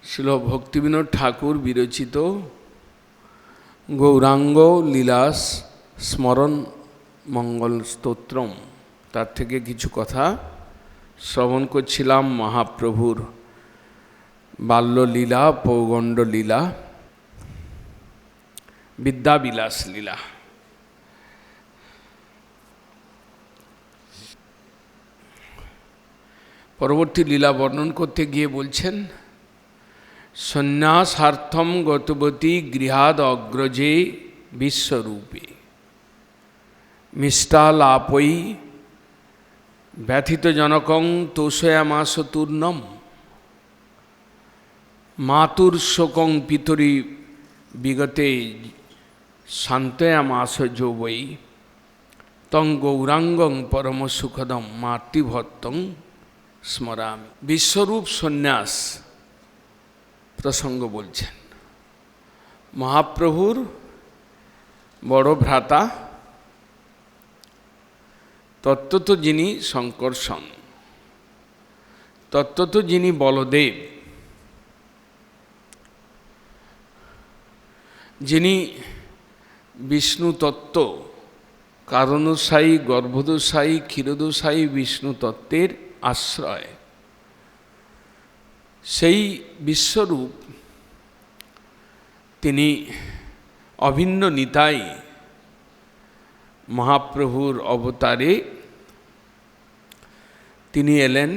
শ্রীল ভক্তিবিনোদ ঠাকুর বিরচিত গৌরাঙ্গ লীলাস স্মরণ মঙ্গল স্তোত্রম, তার থেকে কিছু কথা শ্রবণ করছিলাম। মহাপ্রভুর বাল্যলীলা, পৌগণ্ড লীলা, বিদ্যাবিলাস লীলা। পরবর্তী লীলা বর্ণন করতে গিয়ে বলছেন, সন্ন্যাসার্থম গতবতী গৃহাদ অগ্রজে বিশ্বরূপে মিষ্টালাপৈ ব্যথিতজনকং তোষয়ামাস তূর্ণম মাতুর শোকং পিতরি বিগতে শান্তয়ামাস যো বৈ তং গৌরাঙ্গং পরম সুখদম মাতৃভক্তং স্মরামি। বিশ্বরূপ সন্ন্যাস প্রসঙ্গ বলছেন। মহাপ্রভুর বড় ভ্রাতা তত্ত্বত যিনি শঙ্কর্ষণ, তত্ত্বত যিনি বলদেব, যিনি বিষ্ণু তত্ত্ব, কারণোসায়ী, গর্ভদোসায়ী, ক্ষীরদোসায়ী বিষ্ণু তত্ত্বের আশ্রয়, সেই বিশ্বরূপ তিনি অভিন্ন নিতাই মহাপ্রভুর অবতারে তিনি এলেন,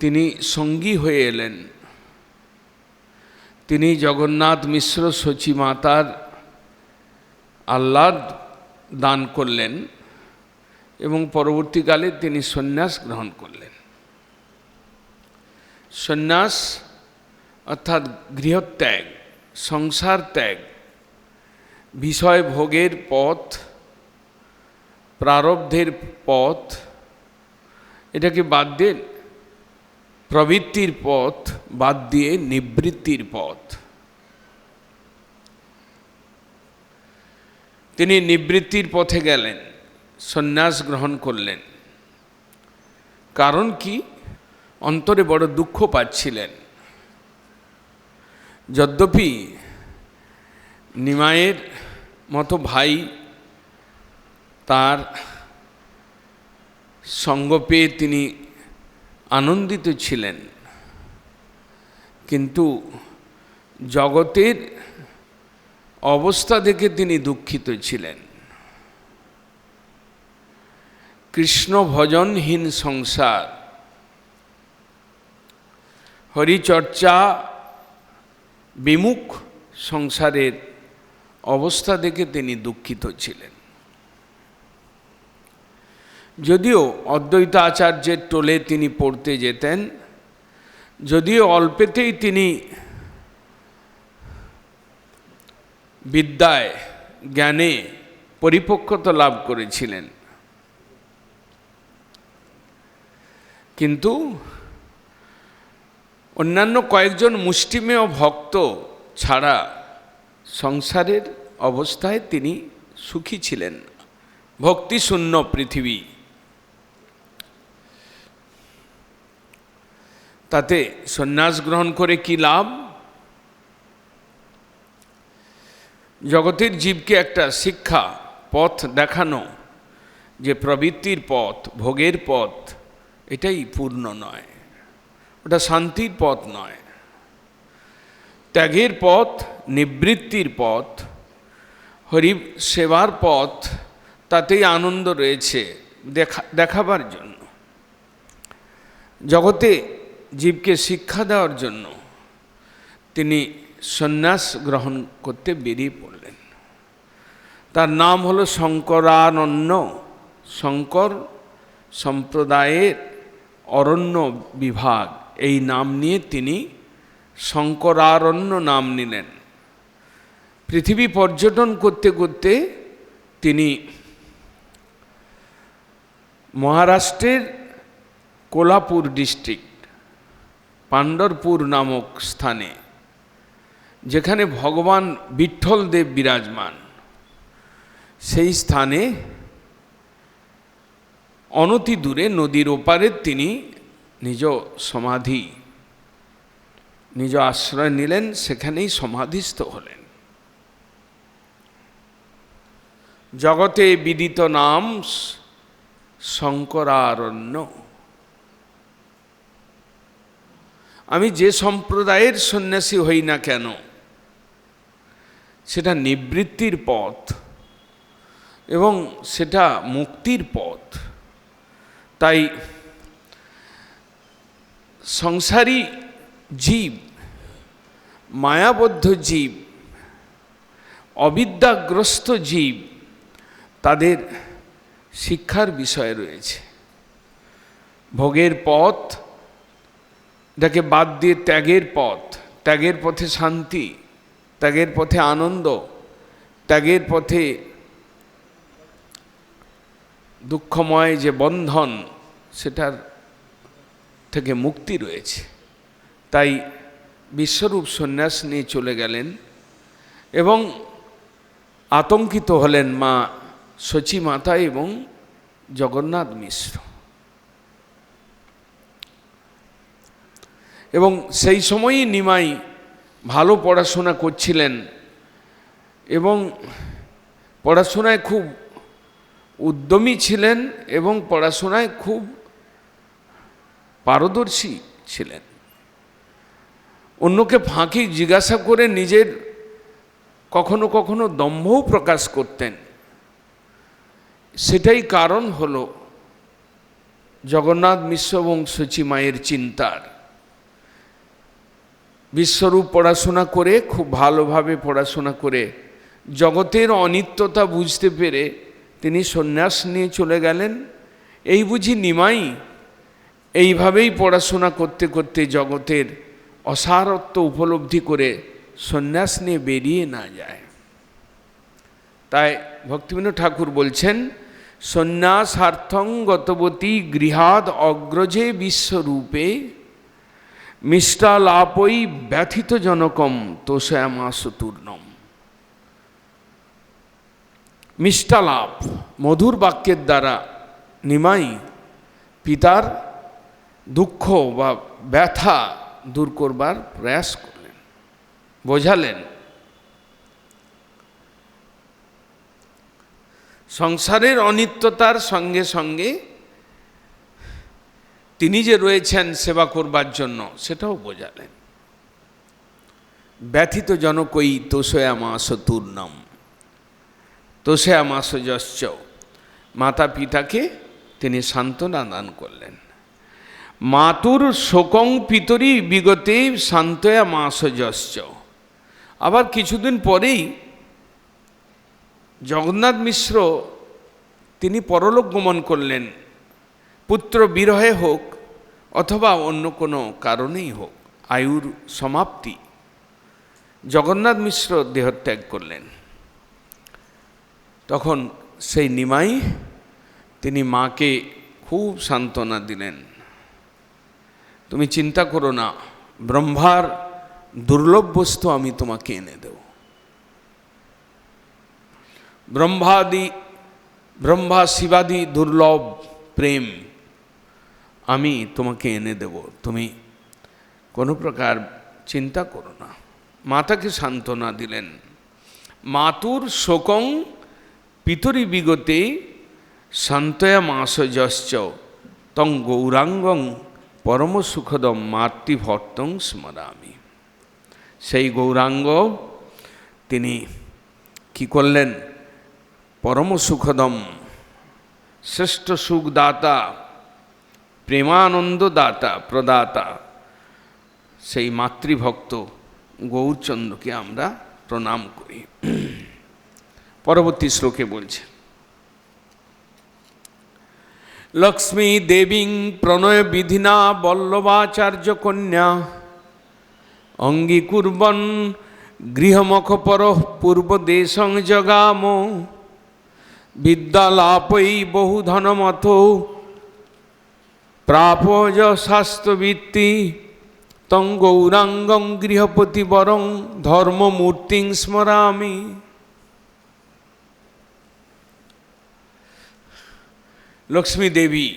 তিনি সঙ্গী হয়ে এলেন। তিনি জগন্নাথ মিশ্র সচী মাতার আহ্লাদ দান করলেন এবং পরবর্তীকালে তিনি সন্ন্যাস গ্রহণ করলেন। সন্ন্যাস অর্থাৎ গৃহত্যাগ, সংসার ত্যাগ, বিষয় ভোগের পথ, প্রারব্ধের পথ, এটাকে বাদ দিয়ে প্রবৃত্তির পথ বাদ দিয়ে নিবৃত্তির পথ। তিনি নিবৃত্তির পথে গেলেন, সন্ন্যাস গ্রহণ করলেন। কারণ কি? অন্তরে বড় দুঃখ পাচ্ছিলেন। যদ্যপি নিমাইয়ের মতো ভাই তার সঙ্গ পেয়ে তিনি আনন্দিত ছিলেন, কিন্তু জগতের অবস্থা দেখে তিনি দুঃখিত ছিলেন। কৃষ্ণ ভজনহীন সংসার, হরিচর্চা বিমুখ সংসারের অবস্থা দেখে তিনি দুঃখিত ছিলেন। যদিও অদ্বৈত আচার্যের টোলে তিনি পড়তে যেতেন, যদিও অল্পেতেই তিনি বিদ্যায়, জ্ঞানে পরিপক্কতা লাভ করেছিলেন, কিন্তু অন্যান্য কয়েকজন মুষ্টিমেয় ভক্ত ছাড়া সংসারের অবস্থায় তিনি সুখী ছিলেন। ভক্তিশূন্য পৃথিবী, তাতে সন্ন্যাস গ্রহণ করে কি লাভ? জগতের জীবকে একটা শিক্ষা, পথ দেখানো যে প্রবৃত্তির পথ, ভোগের পথ, এটাই পূর্ণ নয়, ওটা শান্তির পথ নয়। ত্যাগের পথ, নিবৃত্তির পথ, হরি সেবার পথ, তাতেই আনন্দ রয়েছে দেখাবার জন্য, জগতে জীবকে শিক্ষা দেওয়ার জন্য তিনি সন্ন্যাস গ্রহণ করতে বেরিয়ে পড়লেন। তার নাম হলো শঙ্করারণ্য। শঙ্কর সম্প্রদায়ের অরণ্য বিভাগ, এই নাম নিয়ে তিনি শঙ্করারণ্য নাম নিলেন। পৃথিবী পর্যটন করতে করতে তিনি মহারাষ্ট্রের কোলাপুর ডিস্ট্রিক্ট, পাণ্ডরপুর নামক স্থানে, যেখানে ভগবান বিঠ্ঠল দেব বিরাজমান, সেই স্থানে অনতি দূরে নদীর ওপারে তিনি নিজ সমাধি, নিজ আশ্রয় নিলেন, সেখানেই সমাধিস্থ হলেন। জগতে বিদিত নাম শঙ্করারণ্য। আমি যে সম্প্রদায়ের সন্ন্যাসী হই না কেন, সেটা নিবৃত্তির পথ এবং সেটা মুক্তির পথ। তাই সংসারী জীব, মায়াবদ্ধ জীব, অবিদ্যাগ্রস্ত জীব, তাদের শিক্ষার বিষয় রয়েছে। ভোগের পথ এটাকে বাদ দিয়ে ত্যাগের পথ, ত্যাগের পথে শান্তি, ত্যাগের পথে আনন্দ, ত্যাগের পথে দুঃখময় যে বন্ধন, সেটার থেকে মুক্তি রয়েছে। তাই বিশ্বরূপ সন্ন্যাস নিয়ে চলে গেলেন এবং আতঙ্কিত হলেন মা শচী মাতা এবং জগন্নাথ মিশ্র। এবং সেই সময়ই নিমাই ভালো পড়াশোনা করছিলেন এবং পড়াশোনায় খুব উদ্যমী ছিলেন এবং পড়াশোনায় খুব পারদর্শী ছিলেন। অন্যকে ফাঁকি জিজ্ঞাসা করে নিজের কখনো কখনো দম্ভও প্রকাশ করতেন। সেটাই কারণ হলো জগন্নাথ মিশ্র এবং শচী মায়ের চিন্তার। বিশ্বরূপ পড়াশোনা করে, খুব ভালোভাবে পড়াশোনা করে, জগতের অনিত্যতা বুঝতে পেরে তিনি সন্ন্যাস নিয়ে চলে গেলেন। এই বুঝি নিমাই এইভাবেই পড়াশোনা করতে করতে জগতের অসারত্ব উপলব্ধি করে সন্ন্যাস নিয়ে বেরিয়ে না যায়। তাই ভক্তিবিনোদ ঠাকুর বলছেন, সন্ন্যাসার্থং গতবতী গৃহাদ অগ্রজে বিশ্বরূপে মিষ্টালাপই ব্যথিত জনকম তোষায়ামাসতুর্ণম। মিষ্টালাপ, মধুর বাক্যের দ্বারা নিমাই পিতার দুঃখ বা ব্যথা দূর করবার প্রয়াস করলেন, বোঝালেন। সংসারের অনিত্যতার সঙ্গে সঙ্গে তিনি যে রয়েছেন সেবা করবার জন্য, সেটাও বোঝালেন। ব্যথিত জনকই তোষয়ামাসতুর্ণম, তোষয়ামাসযশ্চ, মাতা পিতাকে তিনি সান্ত্বনা দান করলেন। মাতুর শোকং পিতরি বিগতে সান্ত্বয়ামাসযশ্চ। আবার কিছুদিন পরেই জগন্নাথ মিশ্র তিনি পরলোক গমন করলেন, পুত্র বিরহে হোক অথবা অন্য কোনো কারণেই হোক, আয়ুর সমাপ্তি, জগন্নাথ মিশ্র দেহত্যাগ করলেন। তখন সেই নিমাই তিনি মাকে খুব সান্ত্বনা দিলেন, তুমি চিন্তা করো না, ব্রহ্মার দুর্লভ বস্তু আমি তোমাকে এনে দেব। ব্রহ্মা শিবাদি দুর্লভ প্রেম আমি তোমাকে এনে দেব, তুমি কোনো প্রকার চিন্তা করো না। মাতাকে সান্ত্বনা দিলেন। মাতুর শোকং পিতরি বিগতে সান্ত্বয়ামাসযশ্চ তং গৌরাঙ্গং পরম সুখদম মাতৃভক্তং স্মরামি। সেই গৌরাঙ্গ তিনি কি করলেন? পরম সুখদম, শ্রেষ্ঠ সুখদাতা, প্রেমানন্দদাতা, প্রদাতা, সেই মাতৃভক্ত গৌরচন্দ্রকে আমরা প্রণাম করি। পরবর্তী শ্লোকে বলছে, লক্ষ্মী দেবীং প্রণয় বিধিনা বল্লভাচার্য কন্যা অঙ্গীকুর্বন গৃহমখপর পূর্বদেশং জগাম বিদ্যালাপৈ বহুধনমথ প্রাপজ শাস্ত্রবৃত্তি তং গৌরাঙ্গং গৃহপতিবরং ধর্মমূর্তিং স্মরামি। লক্ষ্মী দেবী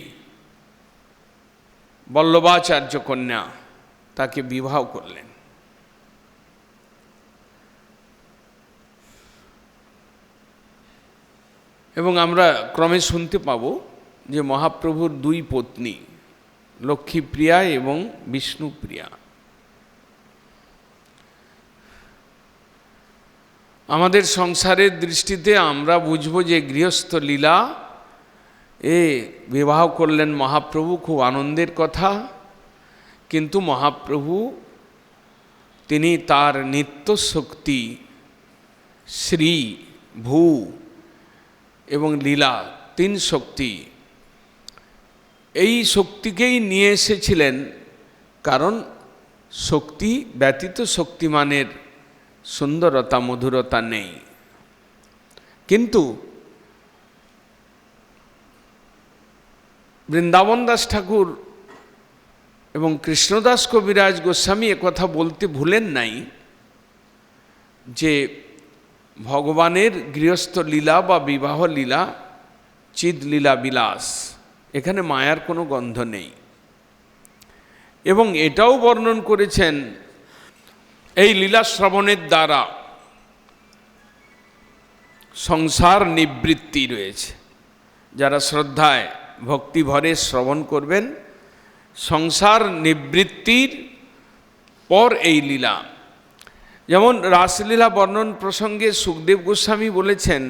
বল্লভাচার্য কন্যা তাকে বিবাহ করলেন। এবং আমরা ক্রমে শুনতে পাব যে মহাপ্রভুর দুই পত্নী লক্ষ্মীপ্রিয়া এবং বিষ্ণুপ্রিয়া। আমাদের সংসারের দৃষ্টিতে আমরা বুঝব যে গৃহস্থ লীলা বিবাহ করলেন মহাপ্রভু, খুব আনন্দের কথা। কিন্তু মহাপ্রভু তিনি তার নিত্য শক্তি শ্রী ভূ এবং লীলা, তিন শক্তি, এই শক্তিকেই নিয়ে এসেছিলেন। কারণ শক্তি ব্যতীত শক্তিমানের সুন্দরতা মধুরতা নেই। কিন্তু বৃন্দাবন দাস ঠাকুর এবং কৃষ্ণদাস কবিরাজ গোস্বামী একথা বলতে ভুলেন নাই যে ভগবানের গৃহস্থ লীলা বা বিবাহ লীলা চিদ লীলা বিলাস, এখানে মায়ার কোনো গন্ধ নেই। এবং এটাও বর্ণন করেছেন এই লীলা শ্রবণের দ্বারা সংসার নিবৃত্তি রয়েছে। যারা শ্রদ্ধায় ভক্তি ভরে শ্রবণ করবেন, সংসার নিবৃত্তির পর এই লীলা। যেমন রাসলীলা বর্ণন প্রসঙ্গে সুখদেব গোস্বামী বলেছেন,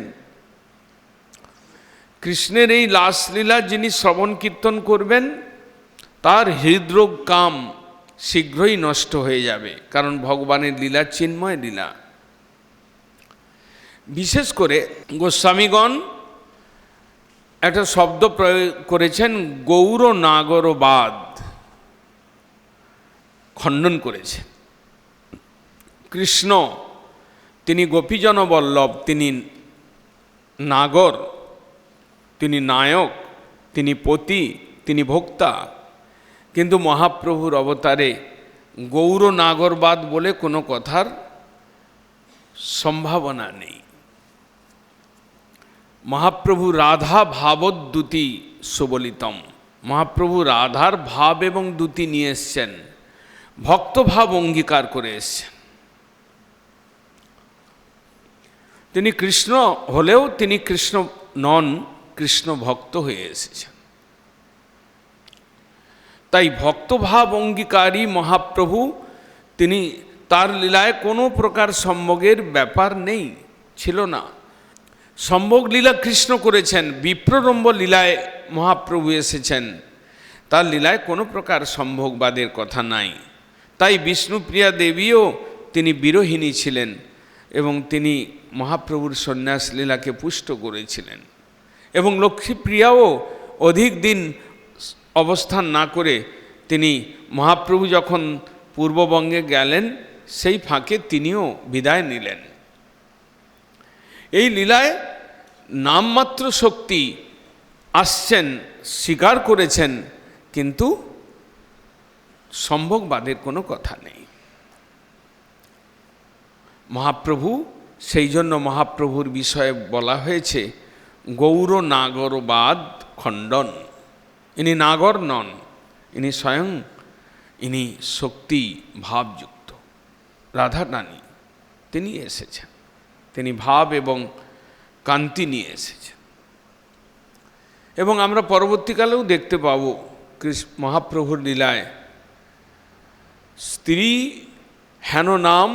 কৃষ্ণের এই রাসলীলা যিনি শ্রবণ কীর্তন করবেন তার হৃদরোগ কাম শীঘ্রই নষ্ট হয়ে যাবে। কারণ ভগবানের লীলা চিন্ময় লীলা। বিশেষ করে গোস্বামীগণ একটা শব্দ প্রয়োগ করেছেন, গৌর নাগরবাদ খণ্ডন করেছে। কৃষ্ণ তিনি গোপীজন বল্লভ, তিনি নাগর, তিনি নায়ক, তিনি পতি, তিনি ভোক্তা। কিন্তু মহাপ্রভুর অবতারে গৌর নাগরবাদ বলে কোনো কথার সম্ভাবনা নেই। মহাপ্রভু রাধা ভাবদ্যুতি সুবলিতম, মহাপ্রভু রাধার ভাব এবং দ্যুতি নিয়ে এসছেন, ভক্তভাব অঙ্গীকার করে এসছেন। তিনি কৃষ্ণ হলেও তিনি কৃষ্ণ নন, কৃষ্ণ ভক্ত হয়ে এসেছেন। তাই ভক্তভাব অঙ্গীকারী মহাপ্রভু, তিনি তার লীলায় কোনো প্রকার সম্ভোগের ব্যাপার নেই, ছিল না। সম্ভোগ লীলা কৃষ্ণ করেছেন, বিপ্ররম্ভ লীলায় মহাপ্রভু এসেছেন, তার লীলায় কোনো প্রকার সম্ভোগবাদের কথা নাই। তাই বিষ্ণুপ্রিয়া দেবীও তিনি বিরোহিণী ছিলেন এবং তিনি মহাপ্রভুর সন্ন্যাস লীলাকে পুষ্ট করেছিলেন। এবং লক্ষ্মীপ্রিয়াও অধিক দিন অবস্থান না করে তিনি মহাপ্রভু যখন পূর্ববঙ্গে গেলেন সেই ফাঁকে তিনিও বিদায় নিলেন। এই লীলায় নামমাত্র শক্তি আসছেন, স্বীকার করেছেন, কিন্তু সম্ভোগবাদের কোনো কথা নেই। মহাপ্রভু, সেই জন্য মহাপ্রভুর বিষয়ে বলা হয়েছে গৌর নাগরবাদ খণ্ডন। ইনি নাগর নন, ইনি স্বয়ং ইনি শক্তি ভাবযুক্ত রাধা রানী, তিনি এসেছেন, তিনি ভাব এবং কান্তি নিয়ে এসেছেন। এবং আমরা পরবর্তীকালেও দেখতে পাব মহাপ্রভুর লীলায় স্ত্রী হেন নাম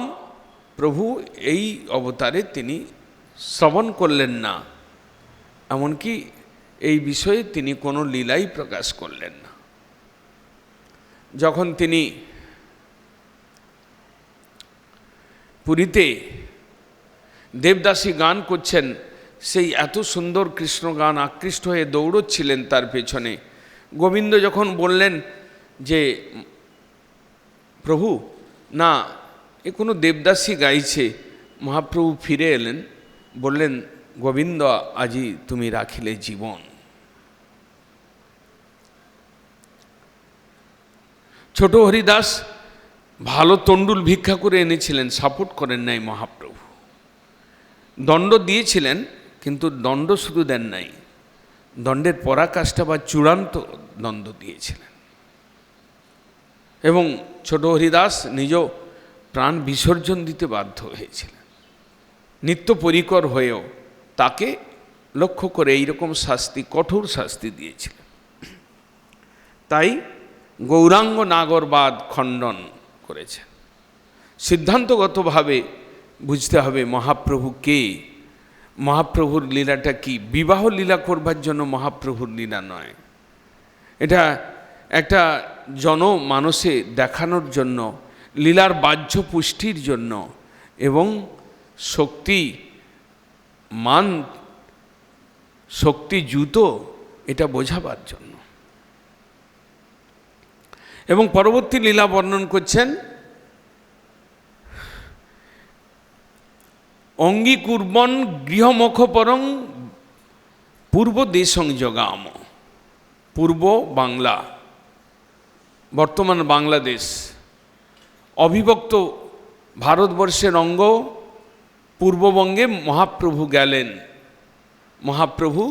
প্রভু এই অবতারে তিনি শ্রবণ করলেন না, এমনকি এই বিষয়ে তিনি কোনো লীলাই প্রকাশ করলেন না। যখন তিনি পুরীতে দেবদাসী গান করছেন, সেই এত সুন্দর কৃষ্ণ গান আকৃষ্ট হয়ে দৌড়চ্ছিলেন তার পেছনে। গোবিন্দ যখন বললেন যে প্রভু না, এ কোনো দেবদাসী গাইছে, মহাপ্রভু ফিরে এলেন, বললেন গোবিন্দ আজি তুমি রাখিলে জীবন। ছোট হরিদাস ভালো তণ্ডুল ভিক্ষা করে এনেছিলেন, সাপোর্ট করেন নাই মহাপ্রভু। দণ্ড দিয়েছিলেন, কিন্তু দণ্ড শুধু দেন নাই, দণ্ডের পরাকাষ্ঠা বা চূড়ান্ত দণ্ড দিয়েছিলেন। এবং ছোট হরিদাস নিজ প্রাণ বিসর্জন দিতে বাধ্য হয়েছিলেন। নিত্য পরিকর হয়েও তাকে লক্ষ্য করে এইরকম শাস্তি, কঠোর শাস্তি দিয়েছিলেন। তাই গৌরাঙ্গ নাগরবাদ খণ্ডন করেছেন। সিদ্ধান্তগতভাবে বুঝতে হবে মহাপ্রভু কে, মহাপ্রভুর লীলাটা কি। বিবাহ লীলা করবার জন্য মহাপ্রভুর লীলা নয়, এটা একটা জনমানসে দেখানোর জন্য, লীলার বাহ্য পুষ্টির জন্য এবং শক্তি মান শক্তিযুত এটা বোঝাবার জন্য। এবং পরবর্তী লীলা বর্ণন করছেন, অঙ্গীকুর্বন গৃহমুখপরং পূর্ব দেশং জগাম। পূর্ব বাংলা, বর্তমান বাংলাদেশ, অবিভক্ত ভারতবর্ষের অঙ্গ পূর্ববঙ্গে মহাপ্রভু গেলেন। মহাপ্রভু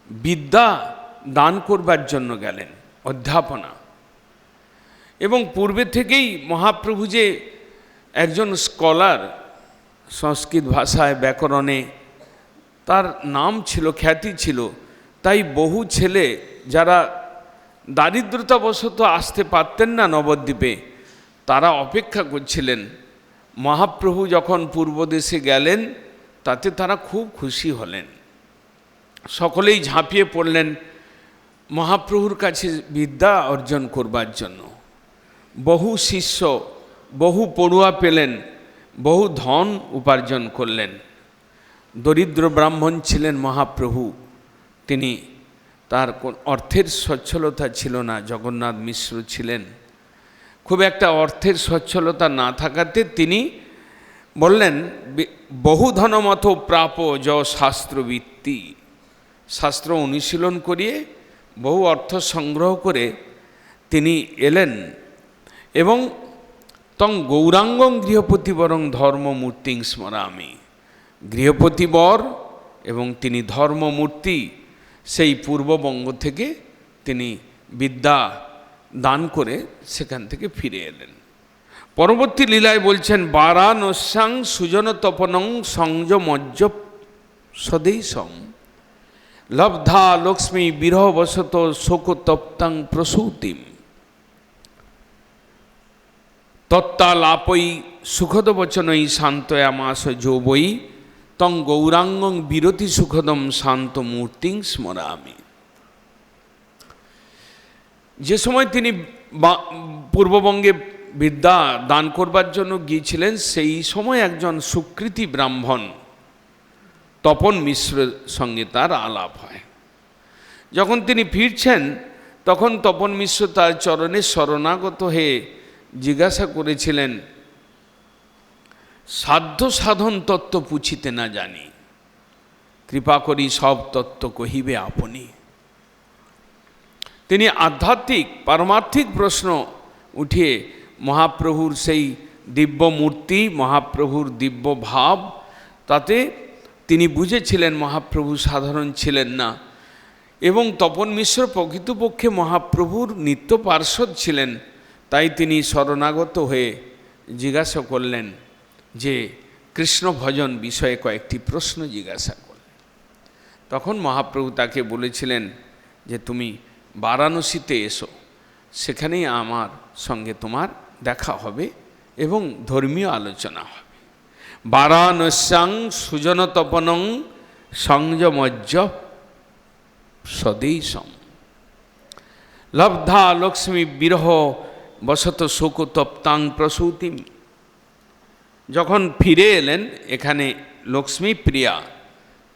বিদ্যা দান করবার জন্য গেলেন, অধ্যাপনা। এবং পূর্বে থেকেই মহাপ্রভু যে একজন স্কলার, সংস্কৃত ভাষায় ব্যাকরণে তার নাম ছিল, খ্যাতি ছিল, তাই বহু ছেলে যারা দারিদ্রতাবশত আসতে পারতেন না নবদ্বীপে, তারা অপেক্ষা করছিলেন। মহাপ্রভু যখন পূর্বদেশে গেলেন তাতে তারা খুব খুশি হলেন। সকলেই ঝাঁপিয়ে পড়লেন মহাপ্রভুর কাছে বিদ্যা অর্জন করবার জন্য। বহু শিষ্য, বহু পড়ুয়া পেলেন, বহু ধন উপার্জন করলেন। দরিদ্র ব্রাহ্মণ ছিলেন মহাপ্রভু, তিনি, তার অর্থের সচ্ছলতা ছিল না। জগন্নাথ মিশ্র ছিলেন, খুব একটা অর্থের সচ্ছলতা না থাকাতে তিনি বললেন, বহু ধনমত প্রাপ য শাস্ত্রবৃত্তি। শাস্ত্র অনুশীলন করিয়ে বহু অর্থ সংগ্রহ করে তিনি এলেন। এবং তং গৌরাঙ্গং গৃহপতিবরং ধর্মমূর্তিং স্মরামি। গৃহপতিবর এবং তিনি ধর্মমূর্তি, সেই পূর্ববঙ্গ থেকে তিনি বিদ্যা দান করে সেখান থেকে ফিরে এলেন। পরবর্তী লীলায় বলছেন, বারাণস্যাং সুজনতপনং সংযমজ্জ সদেশং লব্ধা লক্ষ্মী বিরহবশত শোকতপ্তাং প্রসূতিম তত্তালাপৈ সুখদবচনৈ শান্তয়ামাস যোবৈ তং গৌরাঙ্গং বিরতি সুখদম শান্তমূর্তিং স্মরামি। যে সময় তিনি পূর্ববঙ্গে বিদ্যা দান করবার জন্য গিয়েছিলেন, সেই সময় একজন সুকৃতি ব্রাহ্মণ তপন মিশ্রের সঙ্গে তার আলাপ হয়। যখন তিনি ফিরছেন তখন তপন মিশ্র তার চরণে শরণাগত হয়ে জিজ্ঞাসা করেছিলেন, সাধ্য সাধন তত্ত্ব পুছিতে না জানি, কৃপা করি সব তত্ত্ব কহিবে আপনি। তিনি আধ্যাত্মিক পারমার্থিক প্রশ্ন উঠিয়ে মহাপ্রভুর সেই দিব্য মূর্তি, মহাপ্রভুর দিব্য ভাব, তাতে তিনি বুঝেছিলেন মহাপ্রভু সাধারণ ছিলেন না। এবং তপন মিশ্র প্রকৃতপক্ষে মহাপ্রভুর নিত্য পার্ষদ ছিলেন। তাই তিনি শরণাগত হয়ে জিজ্ঞাসা করলেন যে কৃষ্ণ ভজন বিষয়ে কয়েকটি প্রশ্ন জিজ্ঞাসা করলেন। তখন মহাপ্রভু তাকে বলেছিলেন যে তুমি বারাণসীতে এসো, সেখানেই আমার সঙ্গে তোমার দেখা হবে এবং ধর্মীয় আলোচনা হবে। বারাণস্যাং সুজনতপনং সংযমজ্জ সদেশং লব্ধা লক্ষ্মী বিরহ বসত শোকতপ্তাং প্রসূতিম। যখন ফিরে এলেন এখানে লক্ষ্মী প্রিয়া,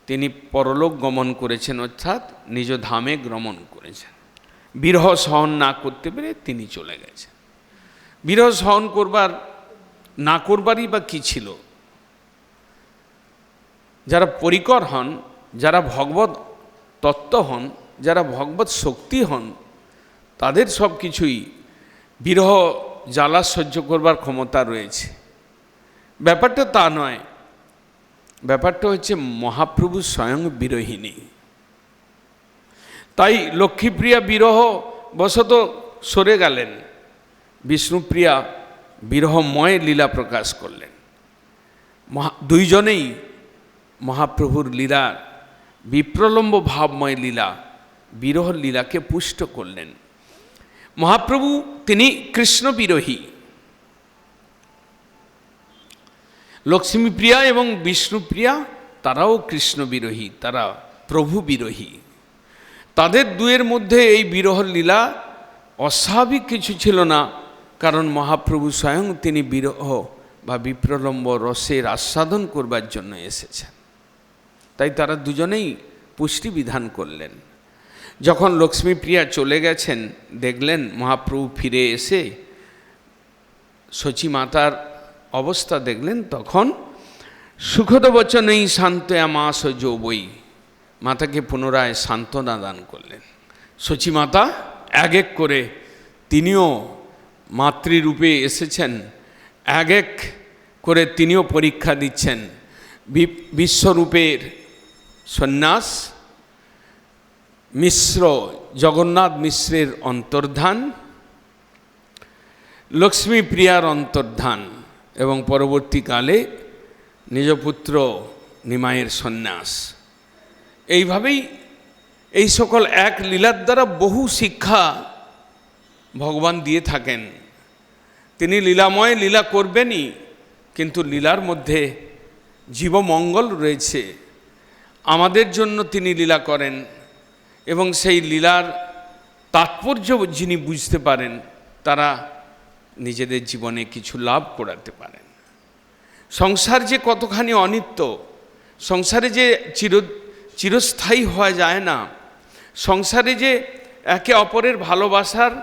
তিনি পরলোক গমন করেছেন, অর্থাৎ নিজ ধামে গমন করেছেন। বিরহ সহন না করতে পেরে তিনি চলে গেছেন। বিরহ সহন করবার না করবারই বা কী ছিল? যারা পরিকর হন, যারা ভগবত তত্ত্ব হন, যারা ভগবত শক্তি হন, তাদের সব কিছুই বিরহ জ্বালা সহ্য করবার ক্ষমতা রয়েছে। ব্যাপারটা তা নয়, ব্যাপারটা হচ্ছে মহাপ্রভু স্বয়ং বিরহিনী। তাই লক্ষ্মীপ্রিয়া বিরহ বশত সরে গেলেন, বিষ্ণুপ্রিয়া বিরহময় লীলা প্রকাশ করলেন। দুইজনেই মহাপ্রভুর লীলা, বিপ্রলম্ব ভাবময় লীলা, বিরহ লীলাকে পুষ্ট করলেন। মহাপ্রভু তিনি কৃষ্ণ বিরহী, লক্ষ্মীপ্রিয়া এবং বিষ্ণুপ্রিয়া তারাও কৃষ্ণ বিরহী, তারা প্রভু বিরহী। তাদের দুয়ের মধ্যে এই বিরহ লীলা অস্বাভাবিক কিছু ছিল না, কারণ মহাপ্রভু স্বয়ং তিনি বিরহ বা বিপ্রলম্ব রসের আস্বাদন করবার জন্য এসেছেন। তাই তারা দুজনেই পুষ্টি বিধান করলেন। যখন লক্ষ্মীপ্রিয়া চলে গেছেন, দেখলেন মহাপ্রভু ফিরে এসে সচী মাতার অবস্থা দেখলেন, তখন সুখদ বচনেই শান্তয়া মাস যৌবই, মাতাকে পুনরায় সান্ত্বনা দান করলেন। সচী মাতা এক এক করে তিনিও মাতৃরূপে এসেছেন, এক এক করে তিনিও পরীক্ষা দিচ্ছেন। বিশ্বরূপের সন্ন্যাস, মিশ্র জগন্নাথ মিশ্রের অন্তর্ধান, লক্ষ্মীপ্রিয়ার অন্তর্ধান এবং পরবর্তীকালে নিজপুত্র নিমাইয়ের সন্ন্যাস। এইভাবেই এই সকল এক লীলার দ্বারা বহু শিক্ষা ভগবান দিয়ে থাকেন। তিনি লীলাময় লীলা করবেনই, কিন্তু লীলার মধ্যে জীবমঙ্গল রয়েছে, আমাদের জন্য তিনি লীলা করেন এবং সেই লীলার তাৎপর্য যিনি বুঝতে পারেন তারা নিজেদের জীবনে কিছু লাভ করাতে পারেন। সংসার যে কতখানি অনিত্য, সংসারে যে চিরস্থায়ী হওয়া যায় না, সংসারে যে একে অপরের ভালোবাসার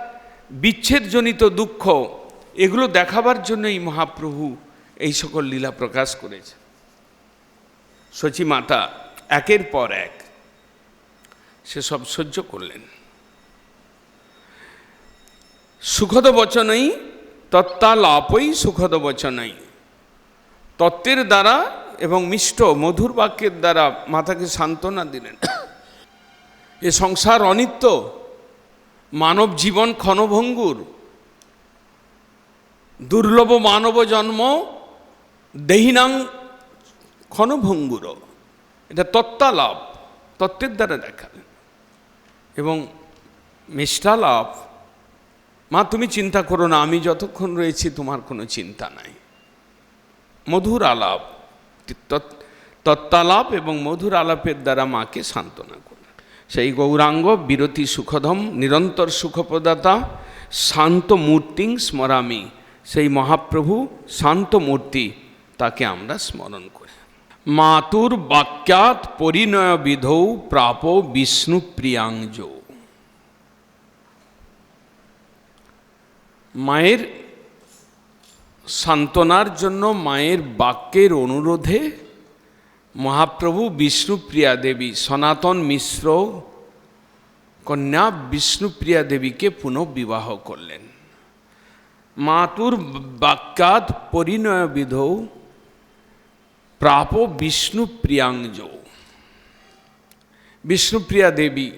বিচ্ছেদজনিত দুঃখ, এগুলো দেখাবার জন্যই মহাপ্রভু এই সকল লীলা প্রকাশ করেছে। সচী মাতা একের পর এক সে সব সহ্য করলেন। সুখদ বচনই তত্ত্বালাপই সুখদ বচনই, তত্ত্বের দ্বারা এবং মিষ্ট মধুর বাক্যের দ্বারা মাতাকে সান্ত্বনা দিলেন। এ সংসার অনিত্য, মানব জীবন ক্ষণভঙ্গুর, দুর্লভ মানব জন্ম দেহিনাং ক্ষণভঙ্গুর, এটা তত্ত্বালাপ, তত্ত্বের দ্বারা দেখালেন। এবং মিষ্টালাপ, মা তুমি চিন্তা করো না, আমি যতক্ষণ রয়েছি তোমার কোনো চিন্তা নাই। মধুর আলাপ, তত্ত্বালাপ এবং মধুর আলাপের দ্বারা মাকে সান্ত্বনা করলেন। সেই গৌরাঙ্গ বিরতি সুখদম নিরন্তর সুখপ্রদাতা শান্ত মূর্তিং স্মরামি, সেই মহাপ্রভু শান্ত মূর্তি, তাকে আমরা স্মরণ করি। মাতুর বাক্যাৎ পরিণয় বিধৌ প্রাপ বিষ্ণু প্রিয়াঙ্জ, মায়ের সান্ত্বনার জন্য মায়ের বাক্যের অনুরোধে মহাপ্রভু বিষ্ণুপ্রিয়া দেবী, সনাতন মিশ্র কন্যা বিষ্ণুপ্রিয়া দেবীকে পুনঃবিবাহ করলেন। মাতুর বাক্যাৎ পরিণয় বিধৌ প্রাপ বিষ্ণুপ্রিয়াঙ্জ, বিষ্ণুপ্রিয়া দেবী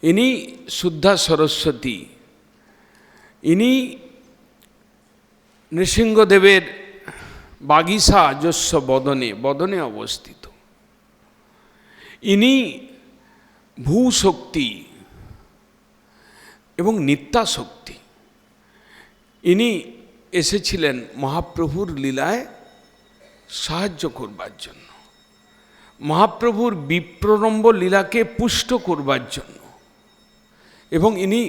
ইনি শুদ্ধা সরস্বতী, ইনি নৃসিংহদেবের বাগিসা যস্য বদনে, বদনে অবস্থিত। ইনি ভূশক্তি এবং নিত্যাশক্তি। ইনি এসেছিলেন মহাপ্রভুর লীলায় সাহায্য করবার জন্য, মহাপ্রভুর বিপ্রলম্ব লীলাকে পুষ্ট করবার জন্য। এবং ইনি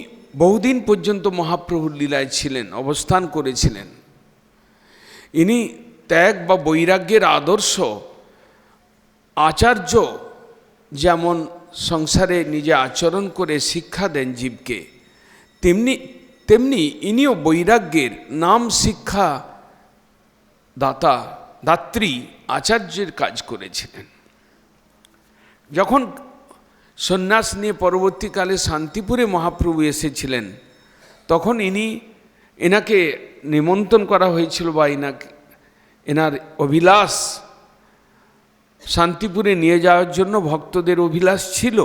বহুদিন পর্যন্ত মহাপ্রভুর লীলায় ছিলেন, অবস্থান করেছিলেন। ইনি ত্যাগ বা বৈরাগ্যের আদর্শ আচার্য, যেমন সংসারে নিজে আচরণ করে শিক্ষা দেন জীবকে, তেমনি ইনিও বৈরাগ্যের নাম শিক্ষা দাতা, দাত্রী, আচার্যের কাজ করেছিলেন। যখন সন্ন্যাস নিয়ে পরবর্তীকালে শান্তিপুরে মহাপ্রভু এসেছিলেন, তখন এনাকে নিমন্ত্রণ করা হয়েছিল বা এনার অভিলাষ শান্তিপুরে নিয়ে যাওয়ার জন্য ভক্তদের অভিলাষ ছিল,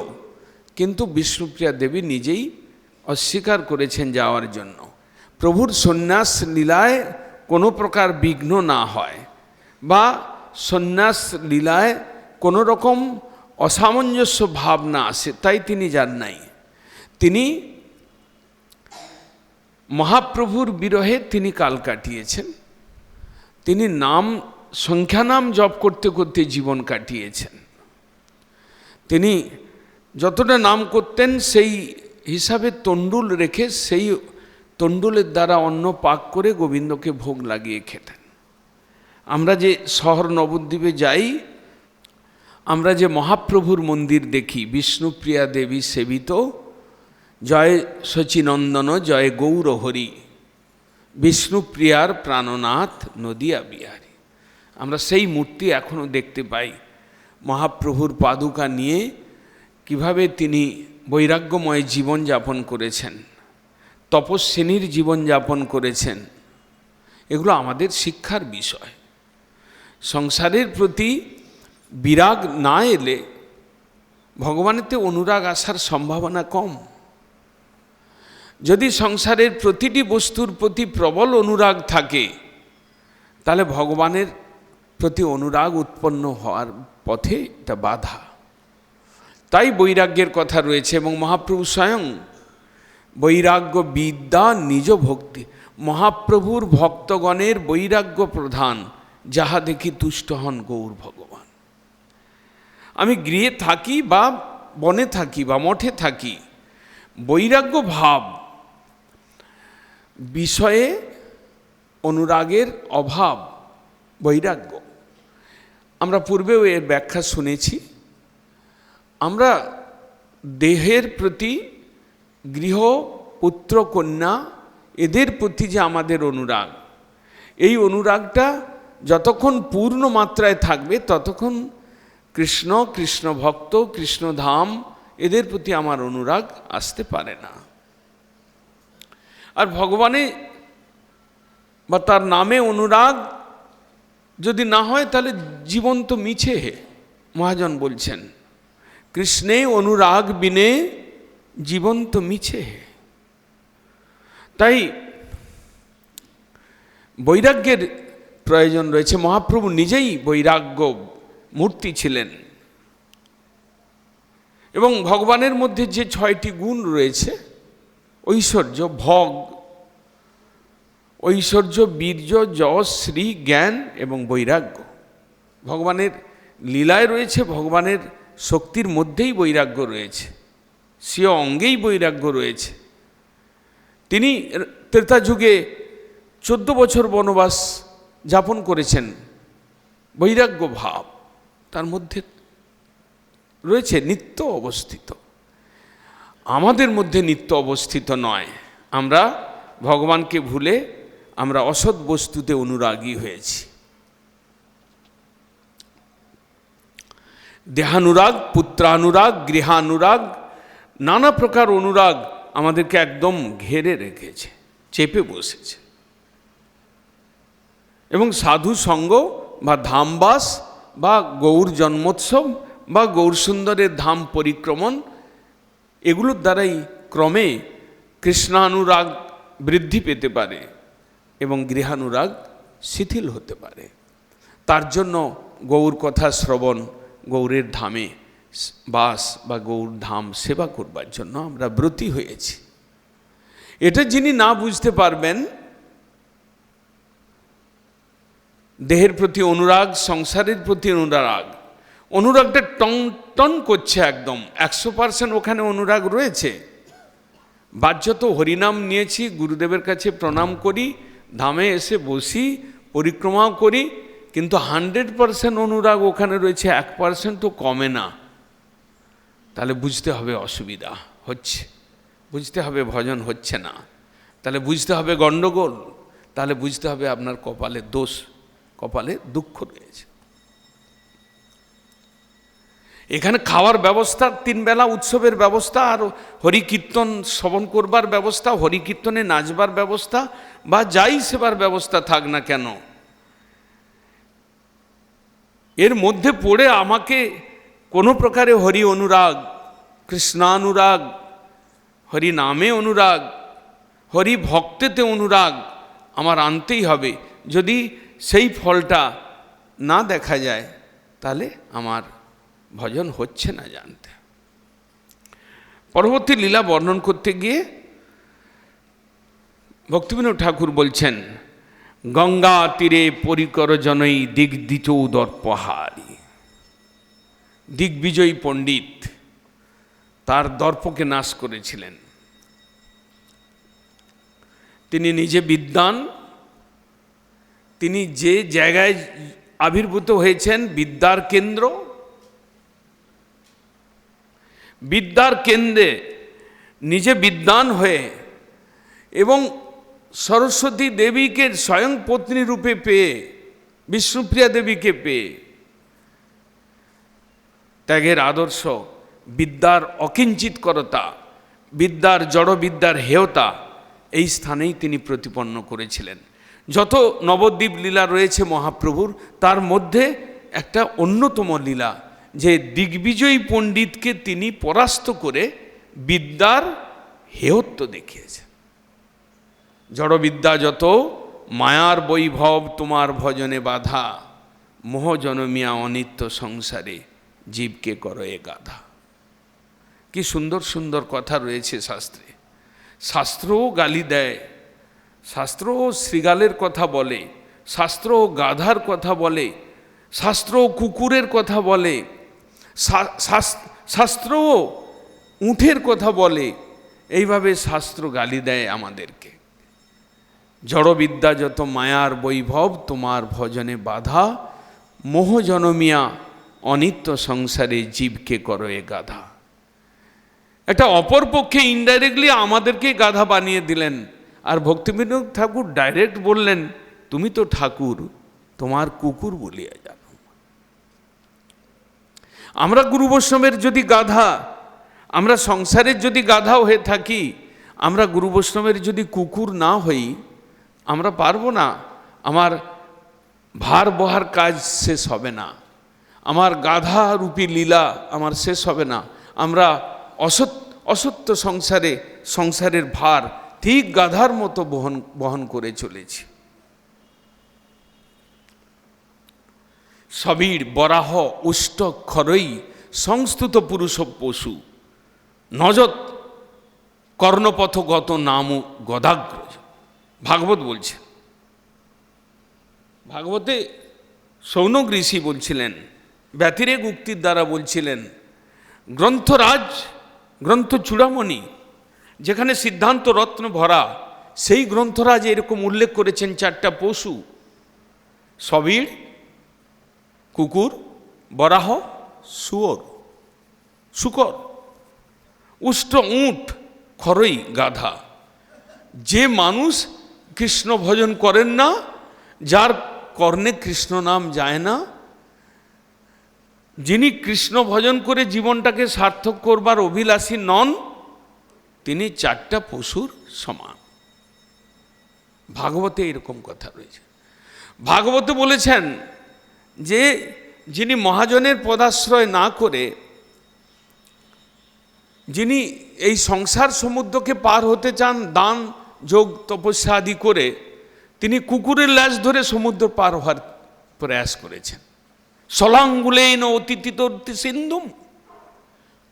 কিন্তু বিষ্ণুপ্রিয়া দেবী নিজেই অস্বীকার করেছেন যাওয়ার জন্য। প্রভুর সন্ন্যাস লীলায় কোনো প্রকার বিঘ্ন না হয় বা সন্ন্যাস লীলায় কোনো রকম অসামঞ্জস্য ভাব না আসে, তাই তিনি যান নাই। তিনি মহাপ্রভুর বিরহে তিনি কাল কাটিয়েছেন। তিনি সংখ্যানাম জপ করতে করতে জীবন কাটিয়েছেন। তিনি যতটা নাম করতেন সেই হিসাবে তণ্ডুল রেখে সেই তণ্ডুলের দ্বারা অন্ন পাক করে গোবিন্দকে ভোগ লাগিয়ে খেতেন। আমরা যে শহর নবদ্বীপে যাই, আমরা যে মহাপ্রভুর মন্দির দেখি, বিষ্ণুপ্রিয়া দেবী সেবিত, জয় শচীনন্দন জয় গৌর হরি, বিষ্ণুপ্রিয়ার প্রাণনাথ নদিয়া বিহারী। আমরা সেই মূর্তি এখনও দেখতে পাই। মহাপ্রভুর পাদুকা নিয়ে কিভাবে তিনি বৈরাগ্যময় জীবনযাপন করেছেন, তপস্বিনীর জীবনযাপন করেছেন, এগুলো আমাদের শিক্ষার বিষয়। সংসারের প্রতি বিরাগ না এলে ভগবানেতে অনুরাগ আসার সম্ভাবনা কম। যদি সংসারের প্রতিটি বস্তুর প্রতি প্রবল অনুরাগ থাকে, তাহলে ভগবানের প্রতি অনুরাগ উৎপন্ন হওয়ার পথে এটা বাধা। তাই বৈরাগ্যের কথা রয়েছে, এবং মহাপ্রভু স্বয়ং বৈরাগ্য বিদ্যা নিজ ভক্তি, মহাপ্রভুর ভক্তগণের বৈরাগ্য প্রধান, যাহা দেখি তুষ্ট হন গৌর ভগবান। আমি গৃহে থাকি বা বনে থাকি বা মঠে থাকি, বৈরাগ্য ভাব, বিষয়ে অনুরাগের অভাব বৈরাগ্য। আমরা পূর্বেও এর ব্যাখ্যা শুনেছি। আমরা দেহের প্রতি, গৃহ, পুত্র, কন্যা, এদের প্রতি যে আমাদের অনুরাগ, এই অনুরাগটা যতক্ষণ পূর্ণ মাত্রায় থাকবে ততক্ষণ কৃষ্ণ, কৃষ্ণ ভক্ত, কৃষ্ণধাম, এদের প্রতি আমার অনুরাগ আসতে পারে না। আর ভগবানে বা তার নামে অনুরাগ যদি না হয়, তাহলে জীবন তো মিছে। মহাজন বলছেন, কৃষ্ণে অনুরাগ বিনে জীবন তো মিছে। তাই বৈরাগ্যের প্রয়োজন রয়েছে। মহাপ্রভু নিজেই বৈরাগ্য মূর্তি ছিলেন, এবং ভগবানের মধ্যে যে 6টি গুণ রয়েছে, ঐশ্বর্য, ভোগ, ঐশ্বর্য, বীর্য, যশ, শ্রী, জ্ঞান এবং বৈরাগ্য, ভগবানের লীলায় রয়েছে। ভগবানের শক্তির মধ্যেই বৈরাগ্য রয়েছে, স্বীয় অঙ্গেই বৈরাগ্য রয়েছে। তিনি ত্রেতা যুগে 14 বছর বনবাস যাপন করেছেন। বৈরাগ্য ভাব তার মধ্যে রয়েছে, নিত্য অবস্থিত। আমাদের মধ্যে নিত্য অবস্থিত নয়। আমরা ভগবানকে ভুলে আমরা অসৎ বস্তুতে অনুরাগী হয়েছি। দেহানুরাগ, পুত্রানুরাগ, গৃহানুরাগ, নানা প্রকার অনুরাগ আমাদেরকে একদম ঘেরে রেখেছে, চেপে বসেছে। এবং সাধু সঙ্গ বা ধামবাস বা গৌর জন্মোৎসব বা গৌরসুন্দরের ধাম পরিক্রমণ, এগুলোর দ্বারাই ক্রমে কৃষ্ণানুরাগ বৃদ্ধি পেতে পারে এবং গৃহানুরাগ শিথিল হতে পারে। তার জন্য গৌর কথা শ্রবণ, গৌরের ধামে বাস বা গৌর ধাম সেবা করবার জন্য আমরা ব্রতী হয়েছি। এটা যিনি না বুঝতে পারবেন, দেহের প্রতি অনুরাগ, সংসারের প্রতি অনুরাগ, অনুরাগটা টন টন করছে একদম 100% ওখানে অনুরাগ রয়েছে। বাহ্যত হরিনাম নিয়েছি, গুরুদেবের কাছে প্রণাম করি, ধামে এসে বসি, পরিক্রমাও করি, কিন্তু 100% অনুরাগ ওখানে রয়েছে, 1%ও কমে না। তাহলে বুঝতে হবে অসুবিধা হচ্ছে, বুঝতে হবে ভজন হচ্ছে না, তাহলে বুঝতে হবে গণ্ডগোল, তাহলে বুঝতে হবে আপনার কপালে দোষ, কপালে দুঃখ রয়েছে। এখানে খাওয়ার ব্যবস্থা, 3 বেলা উৎসবের ব্যবস্থা, আর হরিকীর্তন শ্রবণ করবার ব্যবস্থা, হরিকীর্তনে নাচবার ব্যবস্থা, বা যাই সেবার ব্যবস্থা থাক না কেন, এর মধ্যে পড়ে আমাকে কোনো প্রকারে হরি অনুরাগ, কৃষ্ণানুরাগ, হরি নামে অনুরাগ, হরি ভক্তেতে অনুরাগ আমার আনতেই হবে। যদি সেই ফলটা না দেখা যায় তাহলে আমার ভজন হচ্ছে না জানতে। পরবর্তী লীলা বর্ণন করতে গিয়ে ভক্তিবিনোদ ঠাকুর বলছেন, গঙ্গা তীরে পরিকর জনই দিগ্বিজৌ দর্পহারি। দিগ্বিজয়ী পণ্ডিত তার দর্পকে নাশ করেছিলেন। তিনি নিজে বিদ্বান, তিনি যে জায়গায় আবির্ভূত হয়েছেন বিদ্যার কেন্দ্র, বিদ্যার কেন্দ্রে নিজে বিদ্বান হয়ে এবং সরস্বতী দেবীকে স্বয়ং পত্নী রূপে পেয়ে, বিষ্ণুপ্রিয়া দেবীকে পেয়ে, ত্যাগের আদর্শ, বিদ্যার অকিঞ্চিতকরতা, বিদ্যার জড়বিদ্যার হেয়তা এই স্থানেই তিনি প্রতিপন্ন করেছিলেন। যত নবদ্বীপ লীলা রয়েছে মহাপ্রভুর, তার মধ্যে একটা অন্যতম লীলা যে দিগ্বিজয়ী পণ্ডিতকে তিনি পরাস্ত করে বিদ্যার হেয়ত্ব দেখিয়েছেন। জড়বিদ্যা যত মায়ার বৈভব তোমার ভজনে বাধা, মোহ জনমিয়া অনিত্য সংসারে জীবকে করো এ গাধা। কি সুন্দর সুন্দর কথা রয়েছে শাস্ত্রে। শাস্ত্রও গালি দেয়, শাস্ত্রও শৃগালের কথা বলে, শাস্ত্রও গাধার কথা বলে, শাস্ত্রও কুকুরের কথা বলে, শাস্ত্রও উঠের কথা বলে। এইভাবে শাস্ত্র গালি দেয় আমাদেরকে। জড়বিদ্যা যত মায়ার বৈভব তোমার ভজনে বাধা, মোহ জনমিয়া অনিত্য সংসারে জীবকে করো এ গাধা। এটা অপর পক্ষে ইনডাইরেক্টলি আমাদেরকে গাধা বানিয়ে দিলেন। আর ভক্তিবিনোদ ঠাকুর ডাইরেক্ট বললেন, তুমি তো ঠাকুর, তোমার কুকুর বলিয়া জানো। আমরা গুরু বৈষ্ণবের যদি গাধা, আমরা সংসারের যদি গাধা হয়ে থাকি, আমরা গুরু বৈষ্ণবের যদি কুকুর না হই, আমরা পারবো না। আমার ভার বহার কাজ শেষ হবে না, আমার গাধা রূপী লীলা আমার শেষ হবে না। আমরা অসত্য সংসারের ভার ঠিক গাধার মতো বহন করে চলেছি। সবীর বরাহ উষ্ট খরই সংস্তুত পুরুষ পশু, নজত কর্ণপথগত নাম গদাগ্রজ। ভাগবত বলছে, ভাগবতে শৌনক ঋষি বলছিলেন, ব্যতিরেক উক্তির দ্বারা বলছিলেন, গ্রন্থরাজ, গ্রন্থ চূড়ামণি, যেখানে সিদ্ধান্ত রত্ন ভরা, সেই গ্রন্থরাজ এরকম উল্লেখ করেছেন চারটা পশু, সবীর কুকুর, বরাহ শুকর, উষ্ট উট, খরই গাধা। যে মানুষ কৃষ্ণ ভজন করেন না, যার কর্ণে কৃষ্ণ নাম যায় না, যিনি কৃষ্ণ ভজন করে জীবনটাকে সার্থক করবার অভিলাষী নন, তিনি চারটা পশুর সমান। ভাগবতে এরকম কথা রয়েছে। ভাগবতে বলেছেন যে যিনি মহাজনের পদাশ্রয় না করে, যিনি এই সংসার সমুদ্রকে পার হতে চান দান যোগ তপস্যা আদি করে, তিনি কুকুরের ল্যাজ ধরে সমুদ্র পার হওয়ার প্রয়াস করেছেন। সলাঙ্গুলেন অতিথিতর্তি সিন্ধুম,